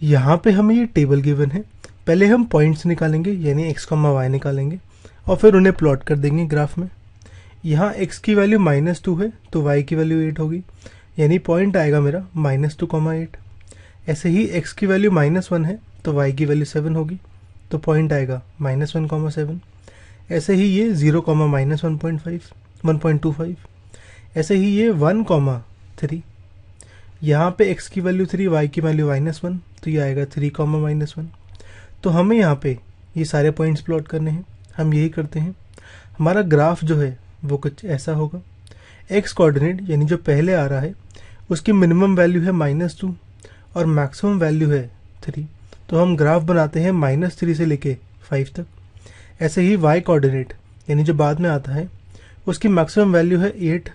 यहाँ पे हमें ये टेबल गिवन है। पहले हम पॉइंट्स निकालेंगे यानी एक्स कॉमा वाई निकालेंगे और फिर उन्हें प्लॉट कर देंगे ग्राफ में। यहाँ एक्स की वैल्यू -2 है तो वाई की वैल्यू 8 होगी, यानी पॉइंट आएगा मेरा -2,8। ऐसे ही एक्स की वैल्यू -1 है तो वाई की वैल्यू 7 होगी, तो पॉइंट आएगा -1,7। ऐसे ही ये 0, -1.5 1.25। ऐसे ही ये 1,3। यहाँ पे x की वैल्यू 3, y की वैल्यू -1, तो ये आएगा 3, -1। तो हमें यहाँ पे ये सारे पॉइंट्स प्लॉट करने हैं। हम यही करते हैं। हमारा ग्राफ जो है वो कुछ ऐसा होगा। x कोऑर्डिनेट यानी जो पहले आ रहा है उसकी मिनिमम वैल्यू है -2 और मैक्सिमम वैल्यू है 3, तो हम ग्राफ बनाते हैं -3 से लेके 5 तक। ऐसे ही y कोऑर्डिनेट यानी जो बाद में आता है उसकी मैक्सिमम वैल्यू है 8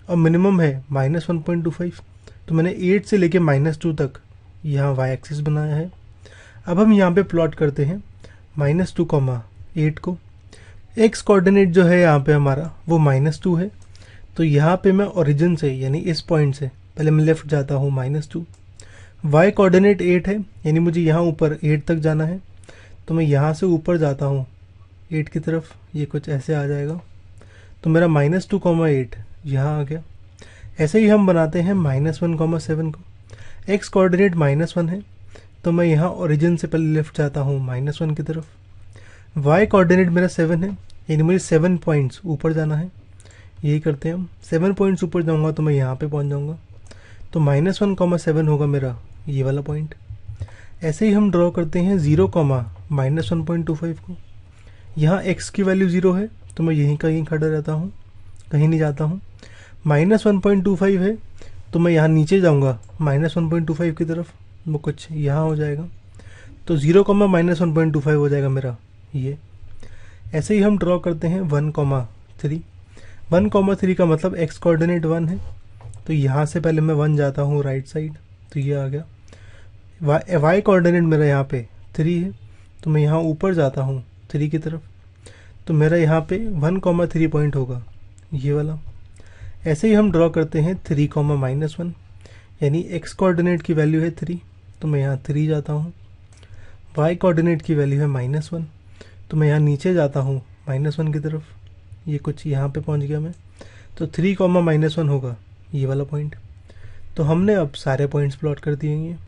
और मिनिमम है -1.25, तो मैंने 8 से लेके -2 तक यहाँ y एक्सिस बनाया है। अब हम यहाँ पे प्लॉट करते हैं -2,8 को। x कोऑर्डिनेट जो है यहाँ पे हमारा वो -2 है, तो यहाँ पे मैं ओरिजिन से यानी इस पॉइंट से पहले मैं लेफ्ट जाता हूँ -2। y कोऑर्डिनेट 8 है यानी मुझे यहाँ ऊपर 8 तक जाना है, तो मैं यहाँ से ऊपर जाता हूँ 8 की तरफ। ये कुछ ऐसे आ जाएगा, तो मेरा -2,8 यहाँ आ गया। ऐसे ही हम बनाते हैं -1,7 को। x कोऑर्डिनेट -1 है तो मैं यहाँ ओरिजिन से पहले लेफ्ट जाता हूँ -1 की तरफ। y कोऑर्डिनेट मेरा 7 है यानी मुझे 7 पॉइंट्स ऊपर जाना है। यही करते हैं हम। 7 पॉइंट्स ऊपर जाऊँगा तो मैं यहाँ पे पहुँच जाऊँगा, तो -1,7 होगा मेरा ये वाला पॉइंट। ऐसे ही हम ड्रॉ करते हैं 0, -1.25 को। यहाँ x की वैल्यू 0 है तो मैं यहीं कहीं खड़ा रहता हूँ, कहीं नहीं जाता हूँ। -1.25 है तो मैं यहाँ नीचे जाऊँगा -1.25 की तरफ, वो कुछ यहाँ हो जाएगा, तो 0, -1.25 हो जाएगा मेरा ये। ऐसे ही हम ड्रॉ करते हैं 1,3। 1,3 का मतलब x कोऑर्डिनेट 1 है, तो यहाँ से पहले मैं 1 जाता हूँ राइट साइड, तो ये आ गया। y कोऑर्डिनेट मेरा यहाँ पे 3 है, तो मैं यहाँ ऊपर जाता हूँ 3 की तरफ, तो मेरा यहाँ पे 1,3 पॉइंट होगा ये वाला। ऐसे ही हम ड्रॉ करते हैं 3, -1 यानी x कोऑर्डिनेट की वैल्यू है 3, तो मैं यहाँ 3 जाता हूँ। y कोऑर्डिनेट की वैल्यू है -1, तो मैं यहाँ नीचे जाता हूँ -1 की तरफ, ये कुछ यहाँ पे पहुँच गया मैं, तो 3, -1 होगा ये वाला पॉइंट। तो हमने अब सारे पॉइंट्स प्लॉट कर दिए हैं।